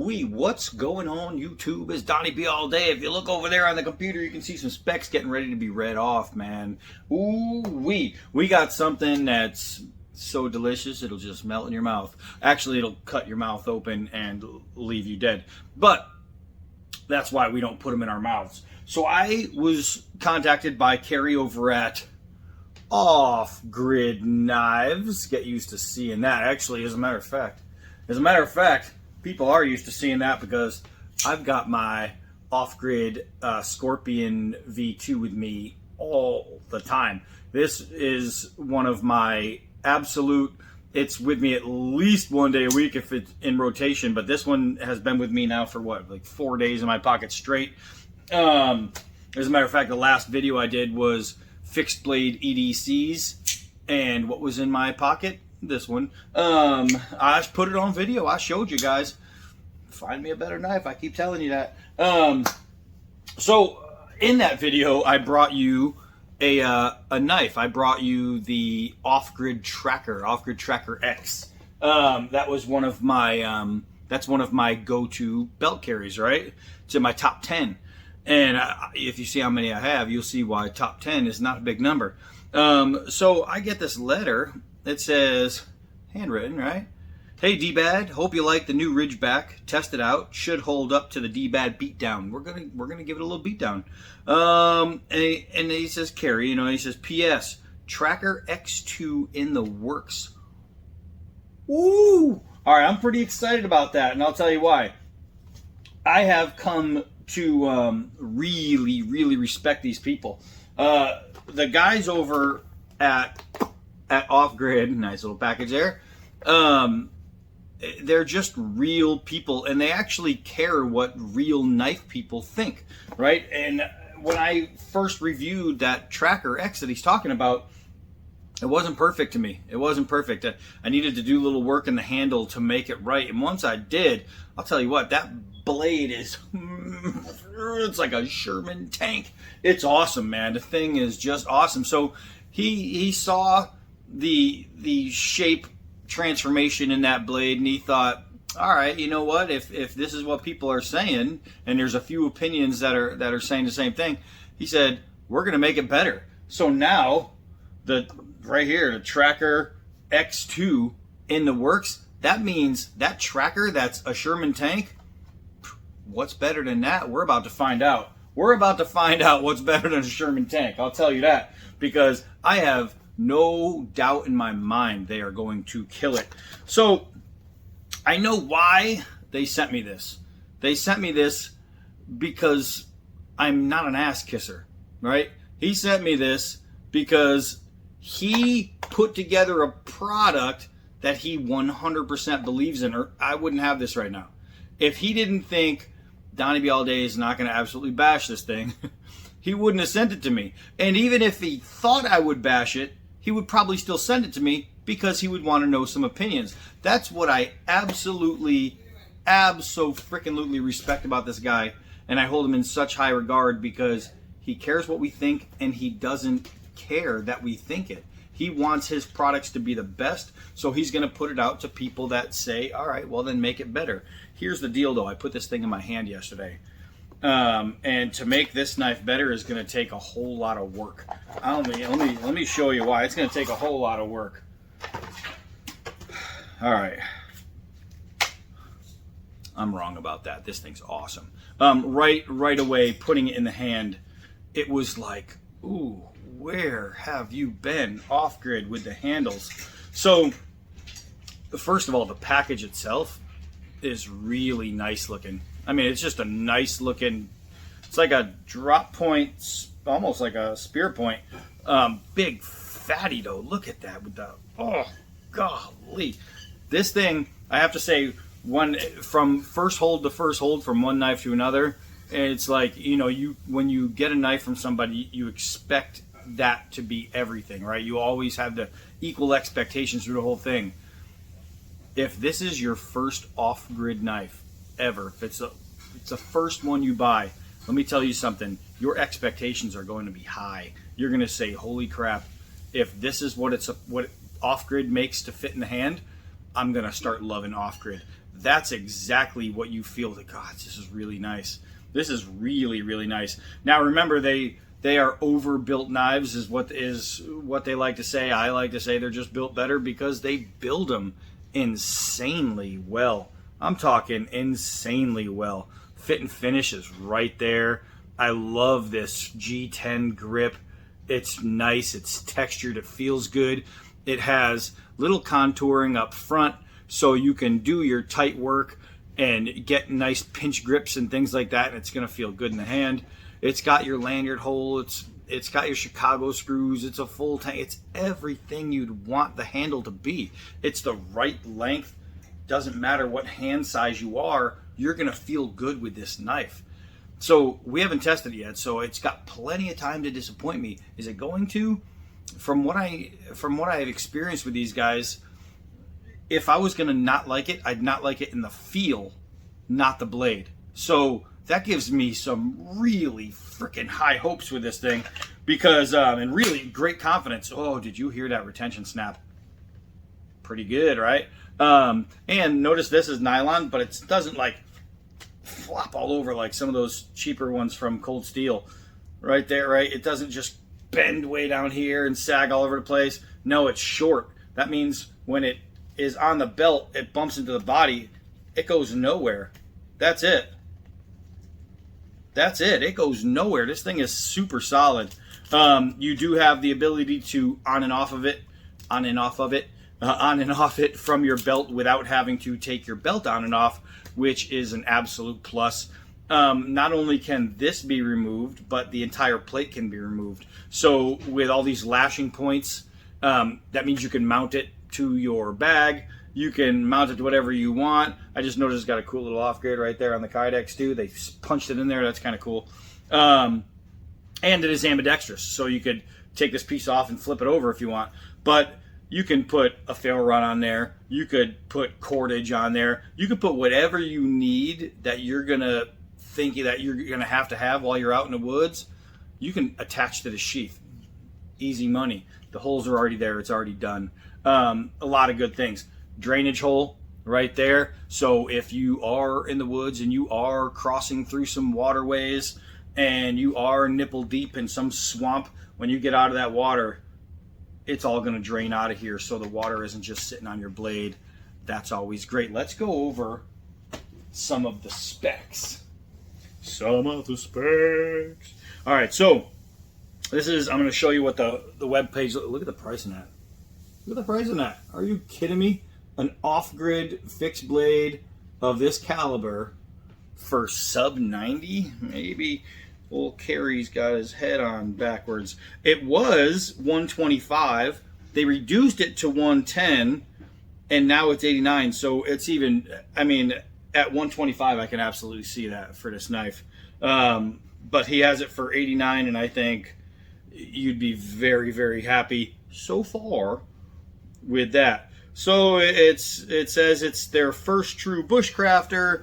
Ooh-wee, what's going on YouTube? It's Donnie B all day. If you look over there on the computer, you can see some specs getting ready to be read off, man. Ooh-wee. We got something that's so delicious, it'll just melt in your mouth. Actually, it'll cut your mouth open and leave you dead. But that's why we don't put them in our mouths. So I was contacted by Carrie over at Grid Knives. Get used to seeing that. Actually, as a matter of fact, people are used to seeing that because I've got my off-grid Scorpion V2 with me all the time. This is one of my absolute, it's with me at least one day a week if it's in rotation, but this one has been with me now for what, like 4 days in my pocket straight. As a matter of fact, the last video I did was fixed blade EDCs, and what was in my pocket? This one. I put it on video. I showed you guys. Find me a better knife. I keep telling you that. So in that video, I brought you a knife. I brought you the Off-Grid Tracker X. That was one of my that's one of my go-to belt carries, right? It's in my top 10. And if you see how many I have, you'll see why top 10 is not a big number. So I get this letter that says, handwritten, right? Hey D-Bad, hope you like the new Ridgeback. Test it out. Should hold up to the D-Bad beatdown. We're gonna give it a little beatdown. And he says, Carrie, he says, P.S. Tracker X2 in the works. Ooh! All right, I'm pretty excited about that, and I'll tell you why. I have come to really respect these people. The guys over at Off-Grid, nice little package there, they're just real people, and they actually care what real knife people think, right? And when I first reviewed that Tracker X that he's talking about, it wasn't perfect to me. It wasn't perfect. I needed to do a little work in the handle to make it right, and once I did, I'll tell you what, that blade is, it's like a Sherman tank. It's awesome, man. The thing is just awesome. So he saw the shape transformation in that blade, and he thought, all right, you know what, if this is what people are saying, and there's a few opinions that are saying the same thing, he said, we're gonna make it better. So now right here, the Tracker X2 in the works, that means that tracker that's a Sherman tank, what's better than that? We're about to find out. We're about to find out what's better than a Sherman tank. I'll tell you that, because I have no doubt in my mind they are going to kill it. So I know why they sent me this. They sent me this because I'm not an ass kisser, right? He sent me this because he put together a product that he 100% believes in, or I wouldn't have this right now. If he didn't think Donnie B all day is not going to absolutely bash this thing, he wouldn't have sent it to me. And even if he thought I would bash it, he would probably still send it to me because he would want to know some opinions. That's what I absolutely respect about this guy, and I hold him in such high regard because he cares what we think, and he doesn't care that we think it. He wants his products to be the best, so he's going to put it out to people that say, all right, well then make it better. Here's the deal though, I put this thing in my hand yesterday. And to make this knife better is going to take a whole lot of work. Let me show you why. It's going to take a whole lot of work. All right. I'm wrong about that. This thing's awesome. Right away, putting it in the hand, it was like, ooh, where have you been? Off-Grid with the handles. So, first of all, the package itself is really nice looking. I mean, it's just a nice looking, it's like a drop point, almost like a spear point. Big fatty though, look at that with the, oh, golly. This thing, I have to say, from first hold to first hold, from one knife to another, it's like, when you get a knife from somebody, you expect that to be everything, right? You always have the equal expectations through the whole thing. If this is your first off-grid knife ever, if it's the first one you buy, let me tell you something, your expectations are going to be high. You're going to say, holy crap, if this is what Off-Grid makes to fit in the hand, I'm going to start loving Off-Grid. that's exactly what you feel. Like, God, this is really nice. This is really, really nice. Now remember, they are overbuilt knives is what they like to say. I like to say they're just built better because they build them insanely well. I'm talking insanely well. Fit and finish is right there. I love this G10 grip. It's nice. It's textured. It feels good. It has little contouring up front so you can do your tight work and get nice pinch grips and things like that, and it's going to feel good in the hand. It's got your lanyard hole. It's got your Chicago screws. It's a full tank. It's everything you'd want the handle to be. It's the right length. Doesn't matter what hand size you are, you're going to feel good with this knife. So we haven't tested it yet, so it's got plenty of time to disappoint me. Is it going to? From what I've experienced with these guys, if I was going to not like it, I'd not like it in the feel, not the blade. So that gives me some really freaking high hopes with this thing, because and really great confidence. Oh, did you hear that retention snap? Pretty good, right? And notice this is nylon, but it doesn't like flop all over like some of those cheaper ones from Cold Steel. Right there, right? It doesn't just bend way down here and sag all over the place. No, it's short. That means when it is on the belt, it bumps into the body, it goes nowhere. That's it. That's it. It goes nowhere. This thing is super solid. You do have the ability to on and off it from your belt without having to take your belt on and off, which is an absolute plus. Not only can this be removed, but the entire plate can be removed. So with all these lashing points, that means you can mount it to your bag. You can mount it to whatever you want. I just noticed it's got a cool little off grid right there on the Kydex too. They punched it in there. That's kind of cool. And it is ambidextrous, so you could take this piece off and flip it over if you want. But you can put a fail run on there. You could put cordage on there. You could put whatever you need that you're gonna think that you're gonna have to have while you're out in the woods. You can attach to the sheath. Easy money. The holes are already there. It's already done. A lot of good things. Drainage hole right there. So if you are in the woods and you are crossing through some waterways and you are nipple deep in some swamp, when you get out of that water, it's all going to drain out of here, so the water isn't just sitting on your blade. That's always great. Let's go over some of the specs. All right, so this is, I'm going to show you what the web page, look at the price on that. Look at the price on that. Are you kidding me? An off-grid fixed blade of this caliber for sub 90? Maybe old Carrie's got his head on backwards. It was 125. They reduced it to 110, and now it's 89. So it's even, I mean, at 125, I can absolutely see that for this knife. But he has it for 89, and I think you'd be very, very happy so far with that. So it says it's their first true bushcrafter.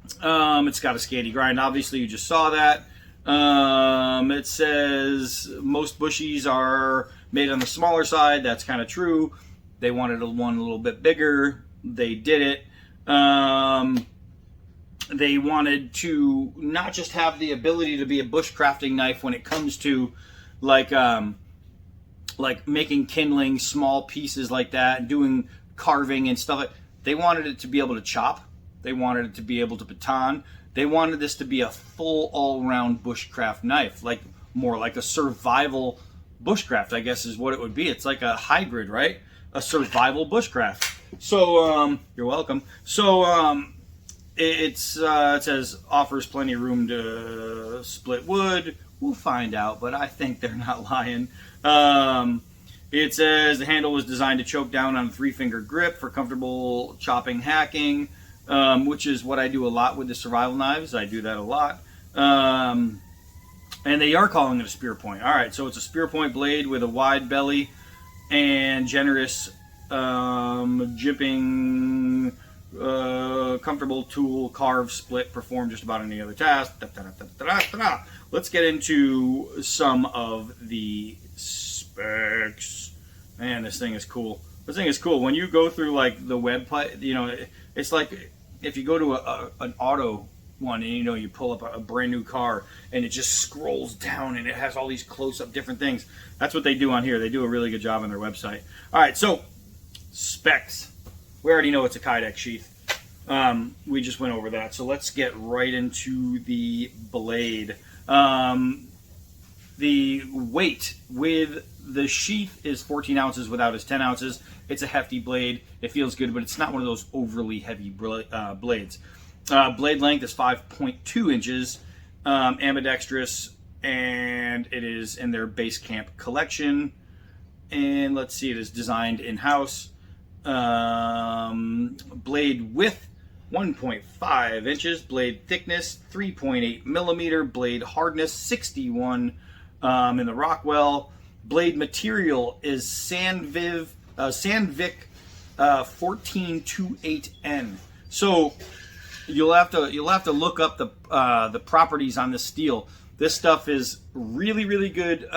It's got a skaty grind. Obviously, you just saw that. It says most bushies are made on the smaller side. That's kind of true. They wanted one a little bit bigger. They did it. They wanted to not just have the ability to be a bushcrafting knife when it comes to like making kindling, small pieces like that, and doing carving and stuff. They wanted it to be able to chop. They wanted it to be able to baton. They wanted this to be a full all-round bushcraft knife, like more like a survival bushcraft, I guess is what it would be. It's like a hybrid, right? A survival bushcraft. So you're welcome. So it says offers plenty of room to split wood. We'll find out, but I think they're not lying. It says the handle was designed to choke down on a 3-finger grip for comfortable chopping, hacking, which is what I do a lot with the survival knives. I do that a lot. And they are calling it a spear point. All right, so it's a spear point blade with a wide belly and generous jimping, comfortable tool, carve, split, perform just about any other task. Let's get into some of the specs. Man, this thing is cool. This thing is cool. When you go through like the web, you know, It's like if you go to an auto one and you pull up a brand new car and it just scrolls down and it has all these close-up different things. That's what they do on here. They do a really good job on their website. All right, so specs. We already know it's a Kydex sheath. We just went over that. So let's get right into the blade. The weight with the sheath is 14 ounces, without is 10 ounces. It's a hefty blade. It feels good, but it's not one of those overly heavy blades. Blade length is 5.2 inches, ambidextrous, and it is in their base camp collection. And let's see, it is designed in-house. Blade width 1.5 inches, blade thickness 3.8 millimeter, blade hardness 61 in the Rockwell. Blade material is Sandvik 1428N. So you'll have to look up the properties on this steel. This stuff is really good.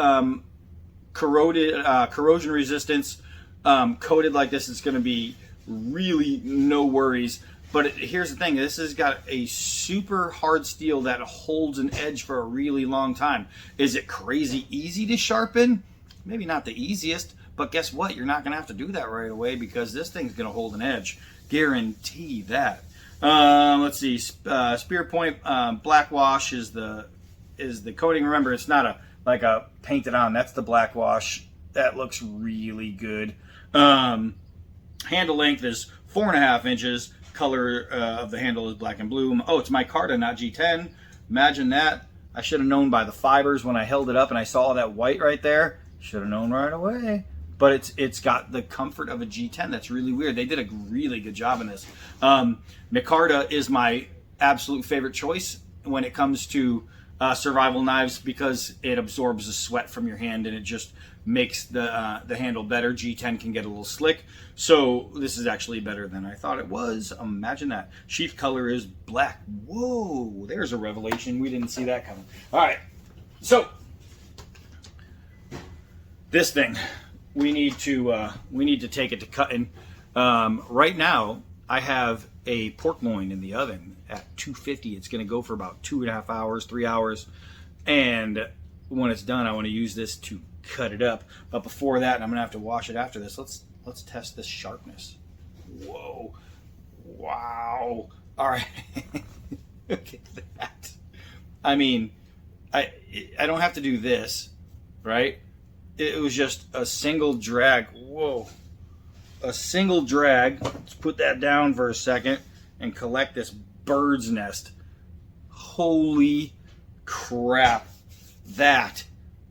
Corrosion resistance. Coated like this, it's going to be really no worries. But here's the thing, this has got a super hard steel that holds an edge for a really long time. Is it crazy easy to sharpen? Maybe not the easiest, but guess what? You're not going to have to do that right away because this thing's going to hold an edge. Guarantee that. Let's see, spear point blackwash is the coating. Remember, it's not like a painted on. That's the blackwash. That looks really good. Handle length is 4.5 inches. Color of the handle is black and blue. Oh, it's micarta, not G10. Imagine that. I should have known by the fibers when I held it up and I saw that white right there. Should have known right away. But it's got the comfort of a G10. That's really weird. They did a really good job in this. Micarta is my absolute favorite choice when it comes to survival knives because it absorbs the sweat from your hand and it just makes the handle better. G10 can get a little slick, so this is actually better than I thought it was. Imagine that. Sheath color is black. Whoa, there's a revelation. We didn't see that coming. All right, so this thing, we need to take it to cutting. Right now, I have a pork loin in the oven at 250. It's going to go for about 2.5 hours, 3 hours, and when it's done, I want to use this to cut it up. But before that, and I'm gonna have to wash it after this, let's test this sharpness. Whoa, wow. All right. Look at that. I mean, I don't have to do this, right? It was just a single drag. Whoa, a single drag. Let's put that down for a second and collect this bird's nest. Holy crap, that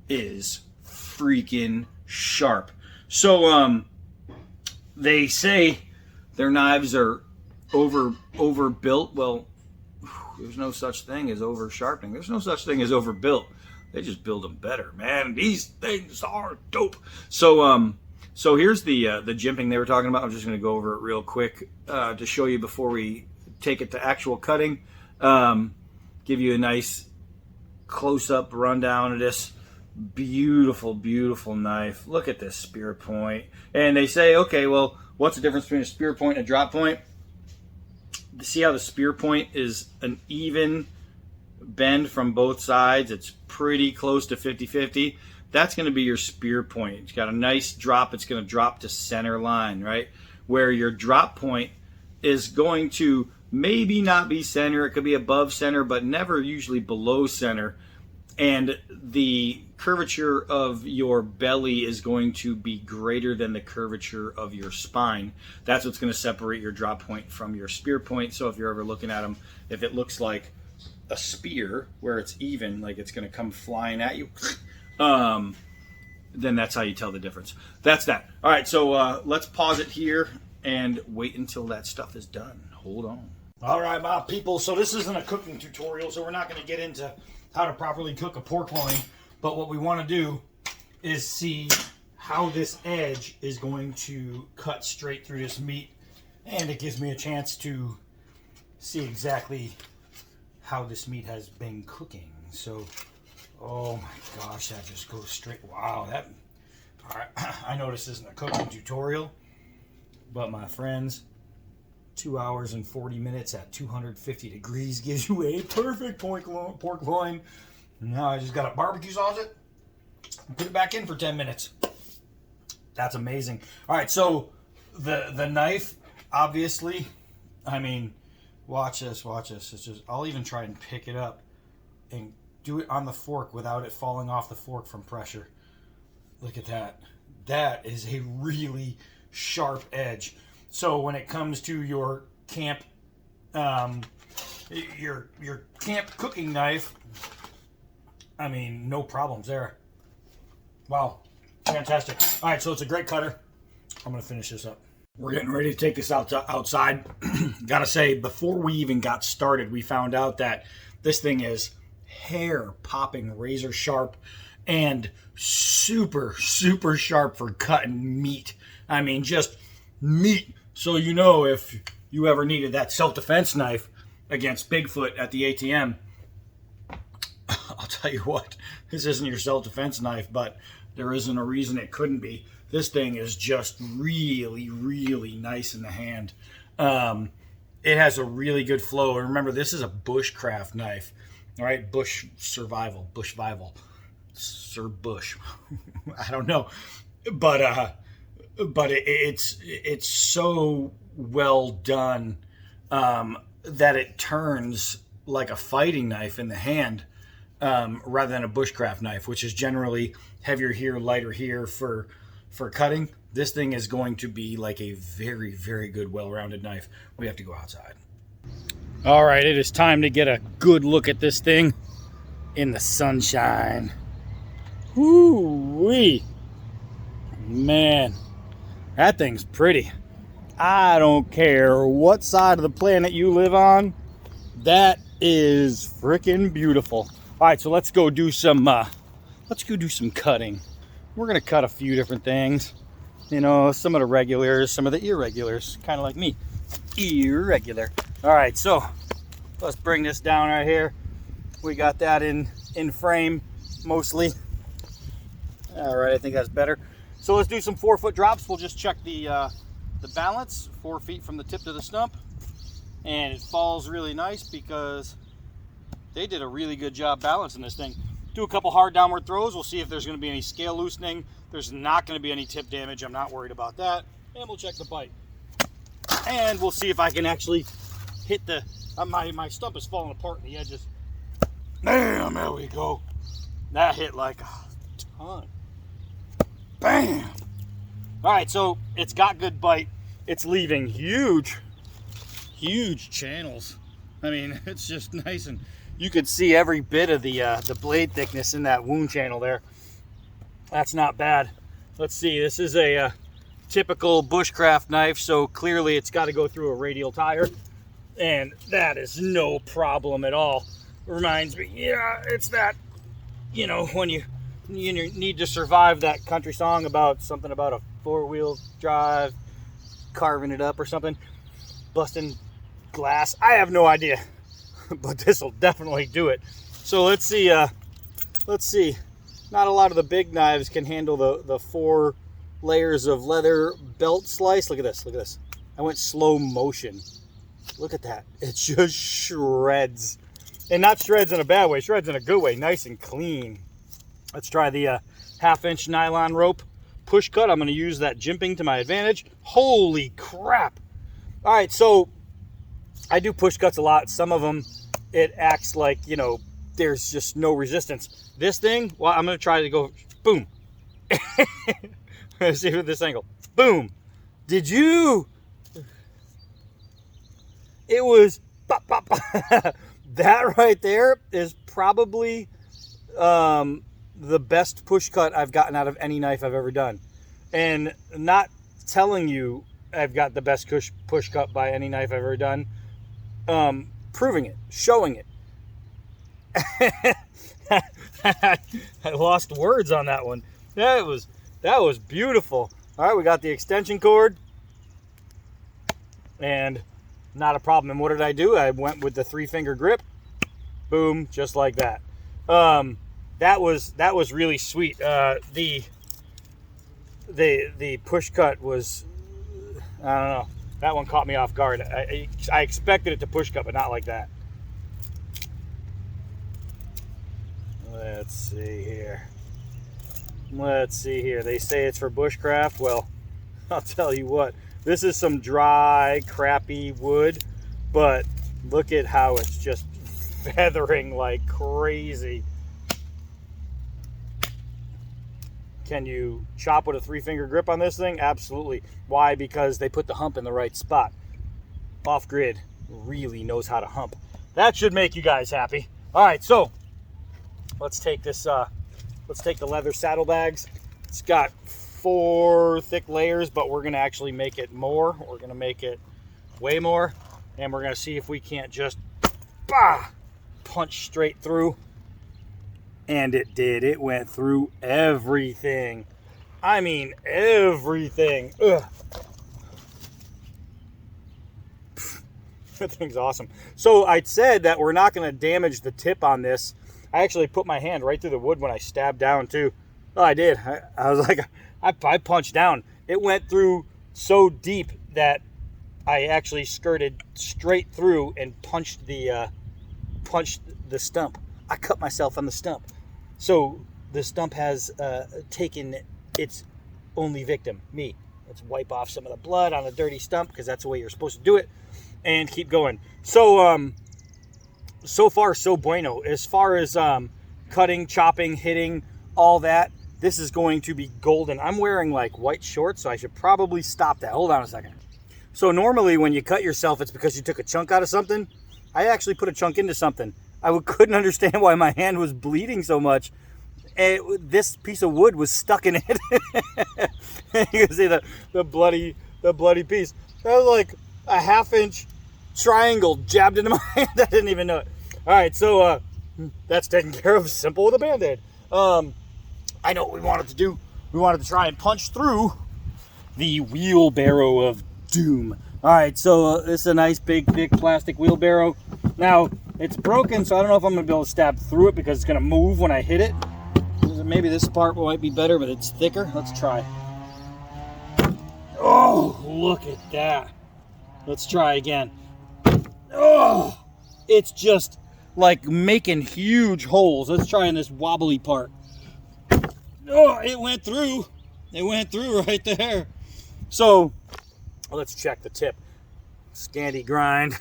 is freaking sharp. So they say their knives are overbuilt. Well, there's no such thing as over sharpening. There's no such thing as overbuilt. They just build them better, man. These things are dope. So so here's the jimping they were talking about. I'm just going to go over it real quick to show you before we take it to actual cutting. Give you a nice close-up rundown of this beautiful knife. Look at this spear point. And they say, okay, well, what's the difference between a spear point and a drop point? See how the spear point is an even bend from both sides? It's pretty close to 50-50. That's going to be your spear point. It's got a nice drop. It's going to drop to center line, right? Where your drop point is going to maybe not be center. It could be above center, but never usually below center. And the curvature of your belly is going to be greater than the curvature of your spine. That's what's going to separate your drop point from your spear point. So if you're ever looking at them, if it looks like a spear where it's even, like it's going to come flying at you, then that's how you tell the difference. That's that. All right, so let's pause it here and wait until that stuff is done. Hold on. All right, my people, so this isn't a cooking tutorial, so we're not going to get into how to properly cook a pork loin, but what we want to do is see how this edge is going to cut straight through this meat, and it gives me a chance to see exactly how this meat has been cooking. So, oh my gosh, that just goes straight. Wow, that. All right, I know this isn't a cooking tutorial, but my friends, 2 hours and 40 minutes at 250 degrees gives you a perfect pork loin. Now I just got to barbecue sauce it and put it back in for 10 minutes. That's amazing. All right, so the knife, obviously, I mean, watch this. It's just, I'll even try and pick it up and do it on the fork without it falling off the fork from pressure. Look at that. That is a really sharp edge. So when it comes to your camp, your camp cooking knife, I mean, no problems there. Wow, fantastic. All right, so it's a great cutter. I'm gonna finish this up. We're getting ready to take this outside. Gotta say, before we even got started, we found out that this thing is hair popping, razor sharp, and super, super sharp for cutting meat. I mean, just meat. So you know, if you ever needed that self-defense knife against Bigfoot at the ATM, I'll tell you what, this isn't your self-defense knife, but there isn't a reason it couldn't be. This thing is just really, really nice in the hand. It has a really good flow. And remember, this is a bushcraft knife, all right? Bush survival, Sir Bush. I don't know, but it's so well done that it turns like a fighting knife in the hand rather than a bushcraft knife, which is generally heavier here, lighter here for cutting. This thing is going to be like a very, very good, well-rounded knife. We have to go outside. All right, it is time to get a good look at this thing in the sunshine. Woo-wee. Man, that thing's pretty. I don't care what side of the planet you live on. That is freaking beautiful. All right, so let's go do some cutting. We're gonna cut a few different things. You know, some of the regulars, some of the irregulars, kind of like me. Irregular. All right, so let's bring this down right here. We got that in frame mostly. All right, I think that's better. So let's do some 4-foot drops. We'll just check the balance, 4 feet from the tip to the stump. And it falls really nice because they did a really good job balancing this thing. Do a couple hard downward throws. We'll see if there's going to be any scale loosening. There's not going to be any tip damage. I'm not worried about that. And we'll check the bite. And we'll see if I can actually hit the... my stump is falling apart in the edges. Bam! There we go. That hit like a ton. Bam! All right, so it's got good bite. It's leaving huge channels. I mean, it's just nice, and you could see every bit of the blade thickness in that wound channel there. That's not bad. Let's see, this is a typical bushcraft knife, so clearly it's got to go through a radial tire, and that is no problem at all. Reminds me, yeah, it's that, you know, when you need to survive, that country song about something about a 4-wheel drive, carving it up or something, busting glass. I have no idea, but this will definitely do it. So let's see. Not a lot of the big knives can handle the 4 layers of leather belt slice. Look at this. I went slow motion. Look at that. It just shreds. And not shreds in a bad way, shreds in a good way. Nice and clean. Let's try the 1/2-inch nylon rope push cut. I'm going to use that jimping to my advantage. Holy crap. All right, so I do push cuts a lot. Some of them, it acts like, you know, there's just no resistance. This thing, well, I'm going to try to go boom. Let's see with this angle. Boom. Did you? It was pop, pop, pop. That right there is probably the best push cut I've gotten out of any knife I've ever done. And not telling you I've got the best push cut by any knife I've ever done. Proving it, showing it. I lost words on that one. That was beautiful. All right, we got the extension cord, and not a problem. And what did I do? I went with the 3-finger grip. Boom, just like that. That was really sweet. The push cut was, I don't know. That one caught me off guard. I expected it to push cut, but not like that. Let's see here. Let's see here. They say it's for bushcraft. Well, I'll tell you what. This is some dry, crappy wood, but look at how it's just feathering like crazy. Can you chop with a 3-finger grip on this thing? Absolutely. Why? Because they put the hump in the right spot. Off Grid really knows how to hump. That should make you guys happy. All right, so let's take this. Let's take the leather saddlebags. It's got 4 thick layers, but we're gonna actually make it more. We're gonna make it way more, and we're gonna see if we can't just punch straight through. And it did. It went through everything. I mean, everything. Ugh. That thing's awesome. So I said that we're not going to damage the tip on this. I actually put my hand right through the wood when I stabbed down too. Oh, I did. I was like, I punched down. It went through so deep that I actually skirted straight through and punched the stump. I cut myself on the stump. So the stump has taken its only victim, me. Let's wipe off some of the blood on a dirty stump, because that's the way you're supposed to do it, and keep going. So so far so bueno. As far as cutting, chopping, hitting, all that, this is going to be golden. I'm wearing like white shorts, so I should probably stop that. Hold on a second. So normally when you cut yourself, it's because you took a chunk out of something. I actually put a chunk into something. I couldn't understand why my hand was bleeding so much. This piece of wood was stuck in it. You can see the bloody piece. That was like a 1/2-inch triangle jabbed into my hand. I didn't even know it. All right, so that's taken care of. Simple with a Band-Aid. I know what we wanted to do. We wanted to try and punch through the wheelbarrow of doom. All right, so this is a nice big thick plastic wheelbarrow. Now it's broken, so I don't know if I'm gonna be able to stab through it because it's gonna move when I hit it. Maybe this part might be better, but it's thicker. Let's try. Oh, look at that. Let's try again. Oh, it's just like making huge holes. Let's try in this wobbly part. Oh, it went through. It went through right there. So let's check the tip. Scanty grind.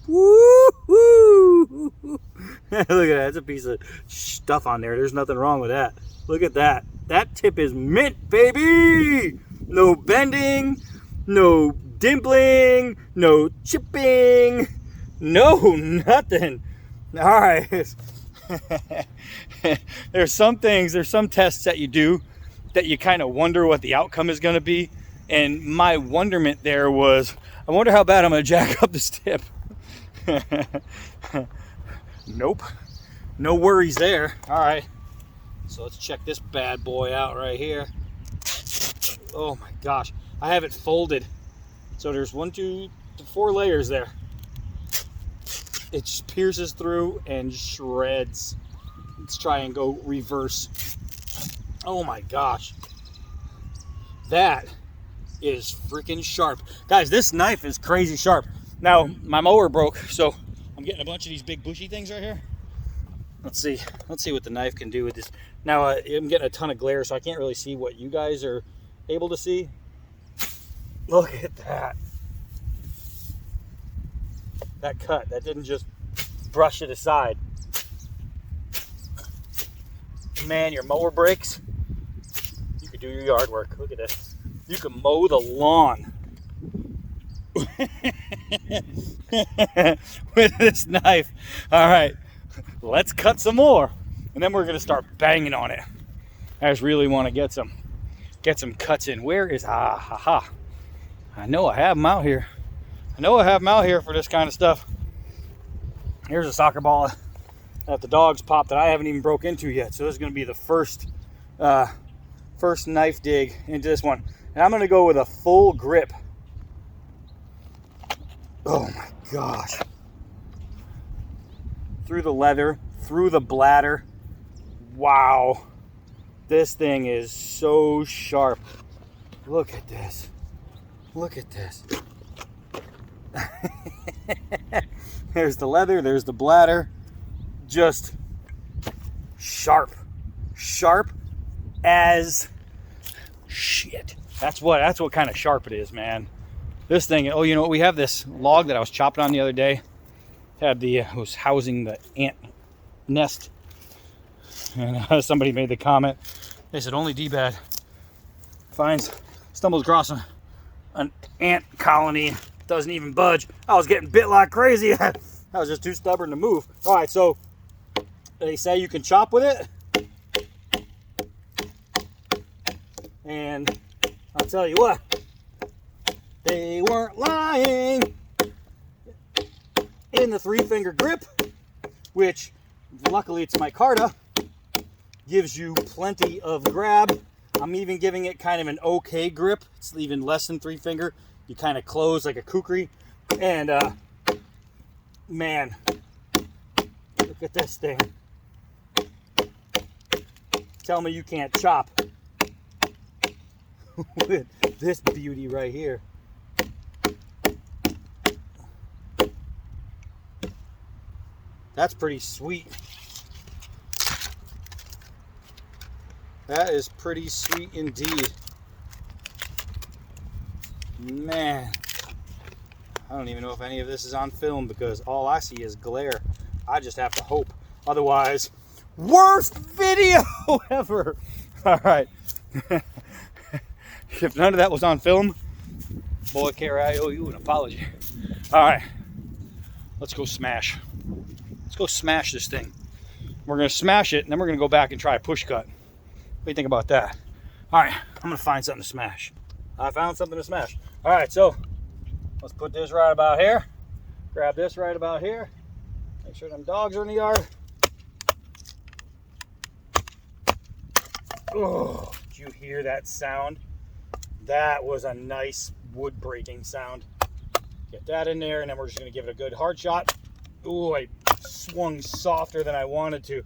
Woo-hoo! Look at that. That's a piece of stuff on there. There's nothing wrong with that. Look at that. That tip is mint, baby! No bending, no dimpling, no chipping, no nothing. All right. There's some things, there's some tests that you do that you kind of wonder what the outcome is going to be. And my wonderment there was, I wonder how bad I'm going to jack up this tip. Nope, no worries there. All right, so let's check this bad boy out right here. Oh my gosh, I have it folded, so there's 1, 2, 4 layers there. It just pierces through and shreds. Let's try and go reverse. Oh my gosh, that is freaking sharp, guys. This knife is crazy sharp. Now, my mower broke, so I'm getting a bunch of these big bushy things right here. Let's see what the knife can do with this. Now, I'm getting a ton of glare, so I can't really see what you guys are able to see. Look at that. That cut, that didn't just brush it aside. Man, your mower breaks. You could do your yard work. Look at this. You can mow the lawn. With this knife. All right, let's cut some more, and then we're gonna start banging on it. I just really want to get some cuts in. Where is I know I have them out here. I know I have them out here for this kind of stuff. Here's a soccer ball that the dogs popped that I haven't even broke into yet. So this is gonna be the first knife dig into this one, and I'm gonna go with a full grip. Oh my gosh. Through the leather, through the bladder. Wow. This thing is so sharp. Look at this. Look at this. There's the leather, there's the bladder. Just sharp. Sharp as shit. That's what kind of sharp it is, man. This thing, oh, you know what? We have this log that I was chopping on the other day. It was housing the ant nest. And somebody made the comment. They said, only D-Bad stumbles across an ant colony, doesn't even budge. I was getting bit like crazy. I was just too stubborn to move. All right, so they say you can chop with it. And I'll tell you what, they weren't lying. In the 3-finger grip, which luckily it's micarta, gives you plenty of grab. I'm even giving it kind of an okay grip. It's even less than 3-finger. You kind of close like a kukri. And man, look at this thing. Tell me you can't chop with this beauty right here. That's pretty sweet. That is pretty sweet indeed. Man, I don't even know if any of this is on film because all I see is glare. I just have to hope. Otherwise, worst video ever. All right. If none of that was on film, boy, Carrie, I owe you an apology. All right. Let's go smash. Let's go smash this thing. We're going to smash it, and then we're going to go back and try a push cut. What do you think about that? All right, I'm going to find something to smash. I found something to smash. All right, so let's put this right about here. Grab this right about here. Make sure them dogs are in the yard. Oh, did you hear that sound? That was a nice wood breaking sound. Get that in there, and then we're just going to give it a good hard shot. Ooh, I swung softer than I wanted to.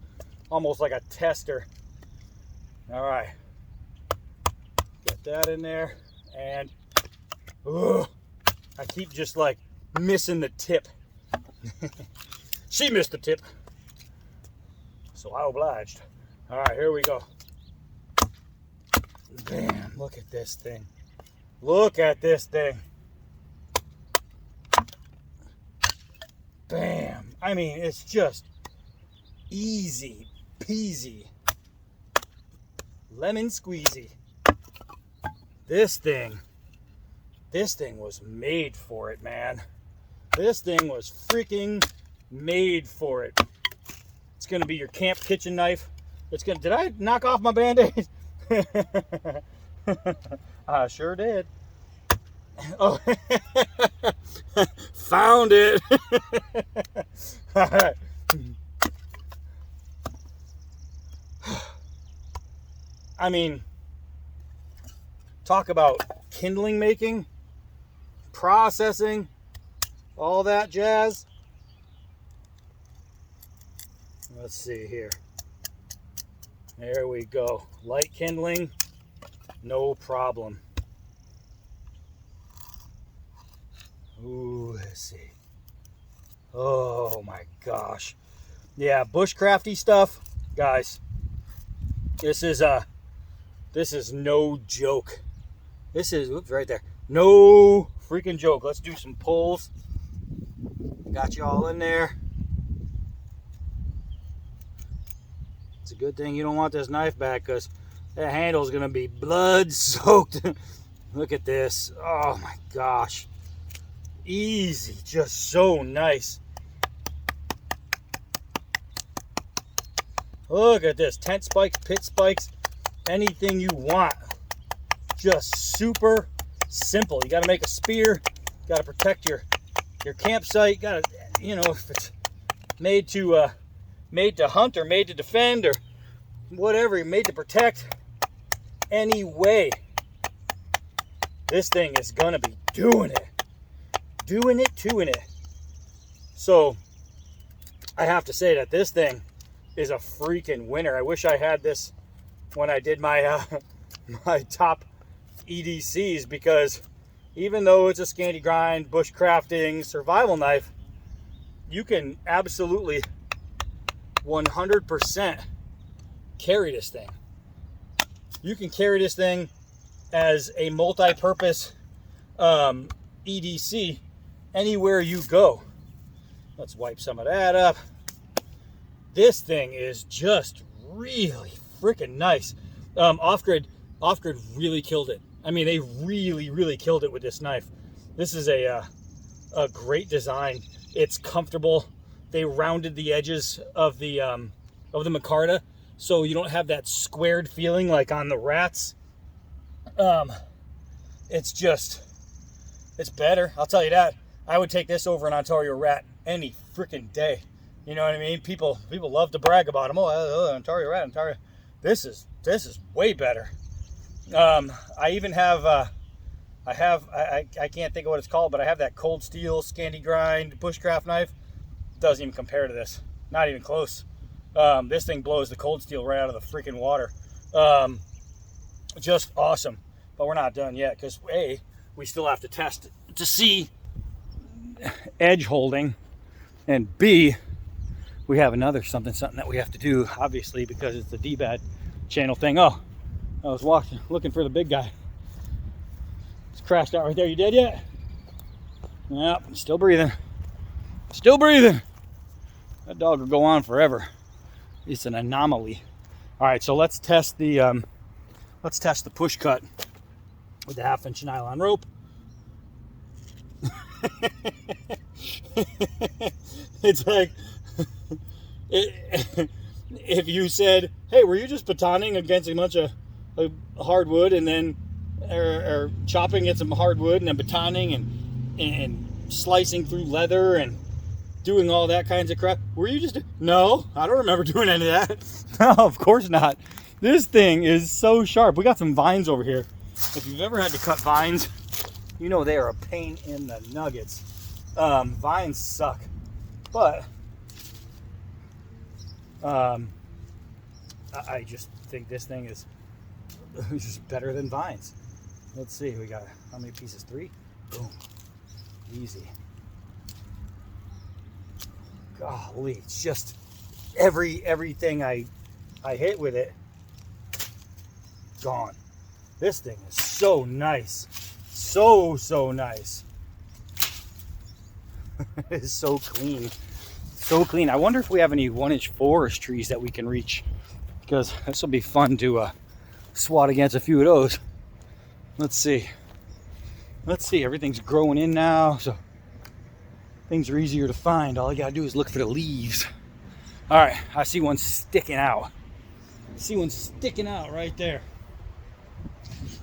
Almost like a tester. All right. Get that in there. And ooh, I keep just like missing the tip. She missed the tip. So I obliged. All right, here we go. Bam, look at this thing. Look at this thing. Bam. I mean, it's just easy peasy. Lemon squeezy. This thing was made for it, man. This thing was freaking made for it. It's gonna be your camp kitchen knife. Did I knock off my Band-Aid? I sure did. Oh, found it. All right. I mean, talk about kindling making, processing, all that jazz. Let's see here. There we go. Light kindling, no problem. Ooh, let's see. Oh my gosh. Yeah, bushcrafty stuff, guys. This is no joke. This is, oops, right there. No freaking joke. Let's do some pulls. Got you all in there. It's a good thing you don't want this knife back because that handle's going to be blood soaked. Look at this. Oh my gosh. Easy. Just so nice. Look at this. Tent spikes, pit spikes, anything you want. Just super simple. You got to make a spear. Got to protect your campsite. Got to, you know, if it's made to hunt or made to defend or whatever, made to protect. Anyway, this thing is gonna be doing it. Doing it. So I have to say that this thing is a freaking winner. I wish I had this when I did my my top EDCs, because even though it's a scanty grind, bushcrafting, survival knife, you can absolutely 100% carry this thing. You can carry this thing as a multi-purpose EDC anywhere you go. Let's wipe some of that up. This thing is just really freaking nice. Off-Grid really killed it. I mean, they really killed it with this knife. This is a great design. It's comfortable. They rounded the edges of the micarta, so you don't have that squared feeling like on the rats. It's better. I'll tell you that. I would take this over an Ontario rat any freaking day. You know what I mean? People love to brag about them. Oh, Ontario rat, Ontario. This is way better. I even have I can't think of what it's called, but I have that cold steel scanty grind bushcraft knife. Doesn't even compare to this. Not even close. This thing blows the cold steel right out of the freaking water. Just awesome. But we're not done yet, because A, we still have to test to see edge holding, and B, we have another something that we have to do, obviously, because it's the D-bad channel thing. Oh, I was looking for the big guy. It's crashed out right there. You dead yet? Yep, still breathing. Still breathing. That dog will go on forever. It's an anomaly. All right, so let's test the push cut with the 1/2-inch nylon rope. It's like if you said, "Hey, were you just batoning against a bunch of hardwood and then or chopping at some hardwood and then batoning and slicing through leather and doing all that kinds of crap? Were you just..." No, I don't remember doing any of that. No, of course not. This thing is so sharp. We got some vines over here. If you've ever had to cut vines, you know they are a pain in the nuggets. Vines suck, but I just think this thing is just better than vines. Let's see, we got how many pieces? 3? Boom, easy. Golly, it's just everything I hit with it gone. This thing is so nice, so nice. It's so clean, so clean. I wonder if we have any 1-inch forest trees that we can reach, because this will be fun to swat against a few of those. Let's see. Everything's growing in now, so things are easier to find. All I gotta do is look for the leaves. All right, I see one sticking out. Right there.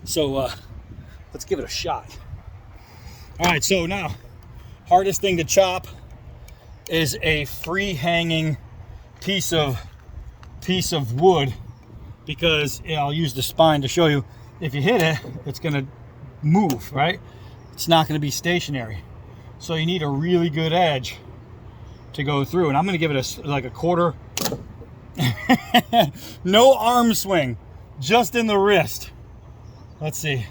So let's give it a shot. All right, so now hardest thing to chop is a free hanging piece of wood, because I'll use the spine to show you. If you hit it, it's gonna move, right? It's not gonna be stationary. So you need a really good edge to go through, and I'm gonna give it like a quarter. No arm swing, just in the wrist. Let's see.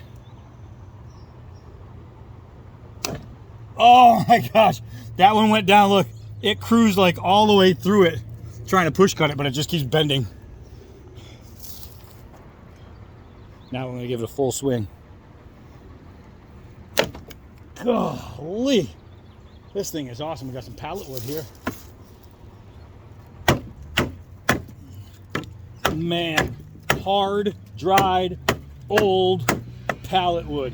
Oh my gosh, that one went down. Look, it cruised like all the way through it, trying to push cut it, but it just keeps bending. Now I'm gonna give it a full swing. Golly, this thing is awesome. We got some pallet wood here. Man, hard, dried, old pallet wood.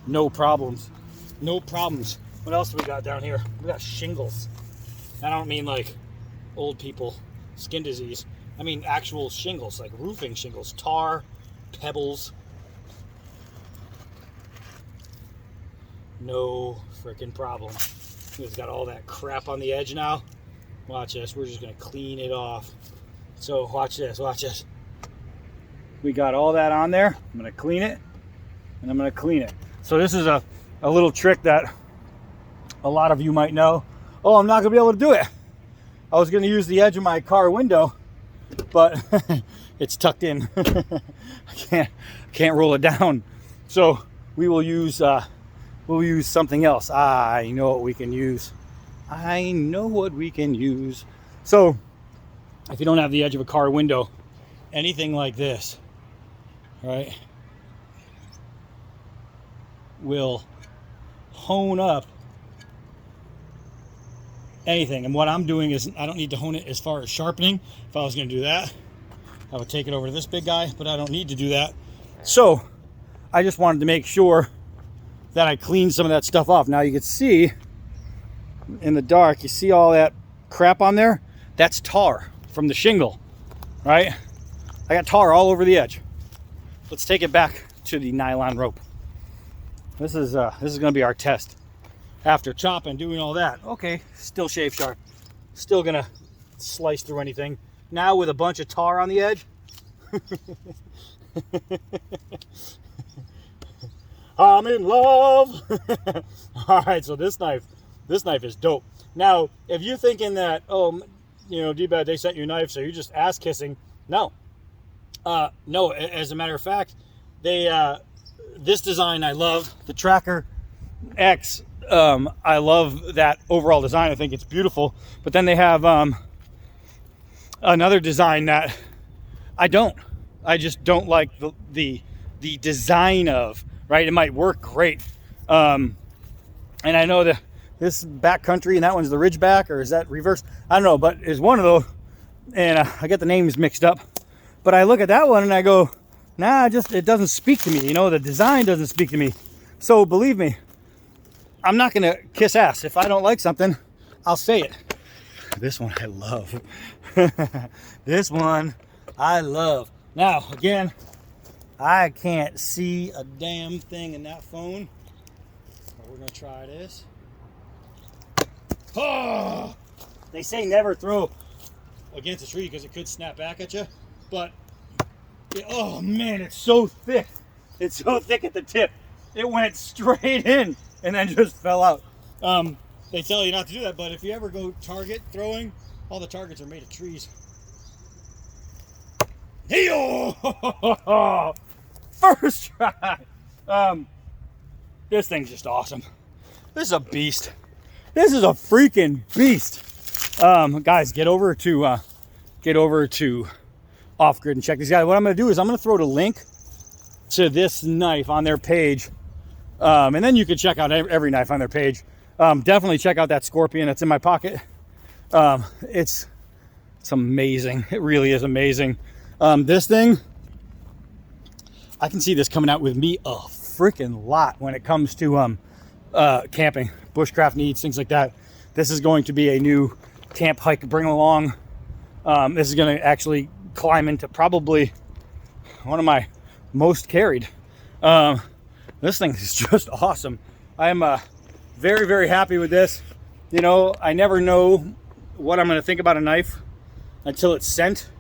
No problems. No problems. What else do we got down here? We got shingles. I don't mean like old people, skin disease. I mean actual shingles, like roofing shingles, tar, pebbles. No freaking problem. It's got all that crap on the edge now. Watch this. We're just going to clean it off. So watch this. Watch this. We got all that on there. I'm going to clean it. And I'm going to clean it. So this is a little trick that a lot of you might know. Oh, I'm not going to be able to do it. I was going to use the edge of my car window, but it's tucked in. I can't roll it down. So we will use we'll use something else. I know what we can use. I know what we can use. So if you don't have the edge of a car window, anything like this, right, will hone up anything. And what I'm doing is I don't need to hone it as far as sharpening. If I was going to do that, I would take it over to this big guy, but I don't need to do that. So I just wanted to make sure that I cleaned some of that stuff off. Now you can see in the dark, you see all that crap on there? That's tar from the shingle, right? I got tar all over the edge. Let's take it back to the nylon rope. This is going to be our test. After chopping, doing all that, okay, still shave sharp. Still gonna slice through anything. Now with a bunch of tar on the edge. I'm in love. All right, so this knife is dope. Now, if you're thinking that, oh, you know, D-Bad, they sent you a knife, so you're just ass kissing. No, no. As a matter of fact, they this design I love, the Tracker X. I love that overall design. I think it's beautiful. But then they have another design that I just don't like the design of, right? It might work great. And I know that this backcountry and that one's the Ridgeback, or is that reverse? I don't know, but it's one of those. And I get the names mixed up. But I look at that one and I go, nah, it doesn't speak to me. You know, the design doesn't speak to me. So believe me, I'm not going to kiss ass. If I don't like something, I'll say it. This one I love. This one I love. Now, again, I can't see a damn thing in that phone. But we're going to try this. Oh! They say never throw against a tree because it could snap back at you. But, oh man, it's so thick. It's so thick at the tip. It went straight in and then just fell out. They tell you not to do that, but if you ever go target throwing, all the targets are made of trees. Hey-oh! First try. This thing's just awesome. This is a beast. This is a freaking beast. Guys, get over to Off Grid and check these guys. What I'm going to do is I'm going to throw the link to this knife on their page. And then you can check out every knife on their page. Definitely check out that Scorpion that's in my pocket. It's amazing. It really is amazing. This thing, I can see this coming out with me a freaking lot when it comes to camping, bushcraft needs, things like that. This is going to be a new camp hike bring along. This is going to actually climb into probably one of my most carried. This thing is just awesome. I am very, very happy with this. You know, I never know what I'm going to think about a knife until it's sent.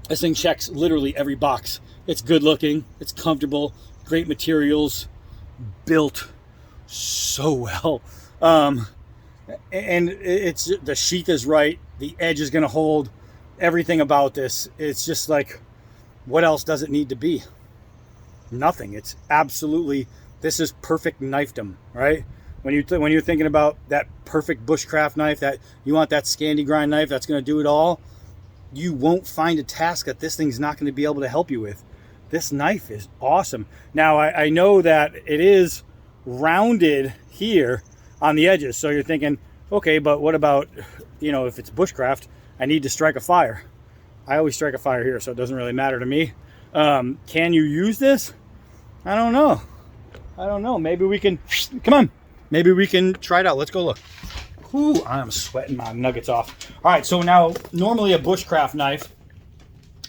This thing checks literally every box. It's good looking, it's comfortable, great materials, built so well. And it's the sheath is right, the edge is going to hold, everything about this. It's just like, what else does it need to be? Nothing. It's absolutely, this is perfect knifedom, right? When you're thinking about that perfect bushcraft knife, that you want that Scandi grind knife that's going to do it all, you won't find a task that this thing's not going to be able to help you with. This knife is awesome. Now, I know that it is rounded here on the edges, so you're thinking, okay, but what about, you know, if it's bushcraft, I need to strike a fire. I always strike a fire here, so it doesn't really matter to me. Can you use this? I don't know. I don't know. Maybe we can, come on. Maybe we can try it out. Let's go look. Ooh, I'm sweating my nuggets off. All right, so now, normally a bushcraft knife,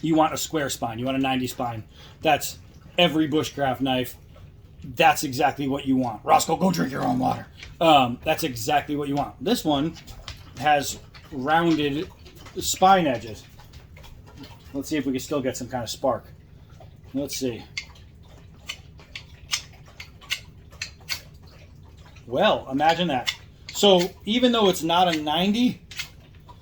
you want a square spine. You want a 90 spine. That's every bushcraft knife. That's exactly what you want. Roscoe, go drink your own water. That's exactly what you want. This one has rounded spine edges. Let's see if we can still get some kind of spark. Let's see. Well, imagine that. So even though it's not a 90,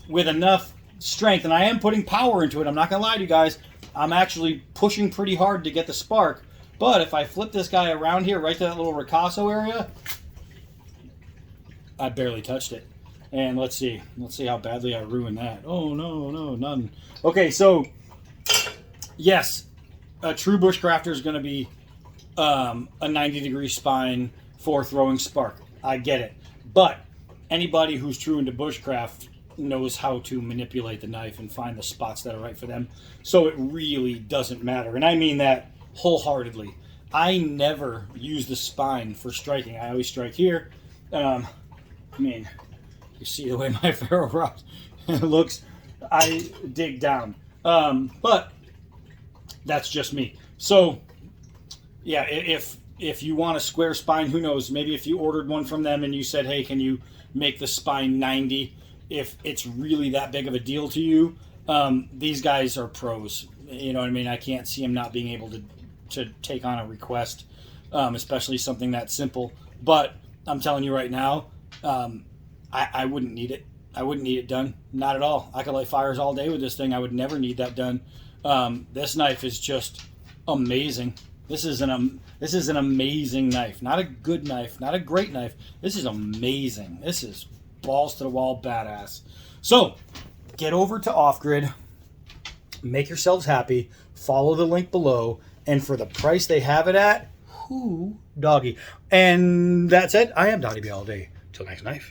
with enough strength, and I am putting power into it. I'm not gonna lie to you guys. I'm actually pushing pretty hard to get the spark. But if I flip this guy around here, right to that little ricasso area, I barely touched it. And let's see how badly I ruined that. Oh no, none. Okay, so yes, a true bushcrafter is going to be a 90-degree spine for throwing spark. I get it, but anybody who's true into bushcraft knows how to manipulate the knife and find the spots that are right for them. So it really doesn't matter, and I mean that wholeheartedly. I never use the spine for striking. I always strike here. I mean, you see the way my ferro rod looks. I dig down, but that's just me. So, yeah, if you want a square spine, who knows? Maybe if you ordered one from them and you said, "Hey, can you make the spine 90?" If it's really that big of a deal to you, these guys are pros. You know what I mean? I can't see them not being able to take on a request, especially something that simple. But I'm telling you right now, I wouldn't need it. I wouldn't need it done. Not at all. I could light fires all day with this thing. I would never need that done. This knife is just amazing. This is an amazing knife. Not a good knife. Not a great knife. This is amazing. This is balls to the wall badass. So get over to Off Grid. Make yourselves happy. Follow the link below. And for the price they have it at, whoo, doggy. And that's it. I am Dottie B all day. Till next knife.